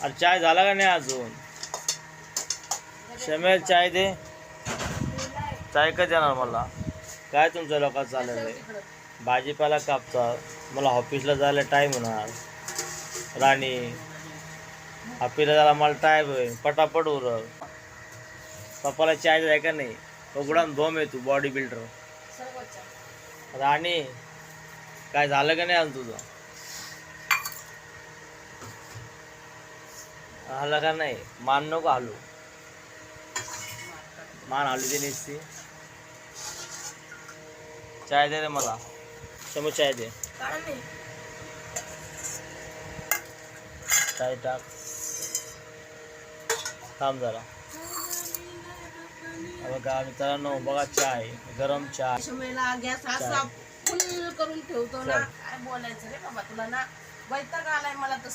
अरे चाय झाला का नाही अजून? शमेल चाय दे. चाय का देणार मला? काय तुमच्या लोकांचं चाललंय? भाजीपाला कापतात, मला ऑफिसला जायला टाईम होणार. राणी ऑफिसला जायला मला टाईम होईल, पटापट उरल. पप्पाला चाय द्याय का नाही? उघडा बॉम्ब आहे तू, बॉडी बिल्डर. राणी काय झालं का नाही अजून तुझं? झालं का नाही? मान नको हालू, मान हालू दे नुसती. चाय दे रे मला, समोर चाय दे. चाय टाक, थांब जरा. बघा मित्रांनो, बघा चाय, गरम चाय. शमेला गॅस असा फुल करून ठेवतो ना, काय बोलायचं रे बाबा तुला ना, वैताग आलाय मला तर.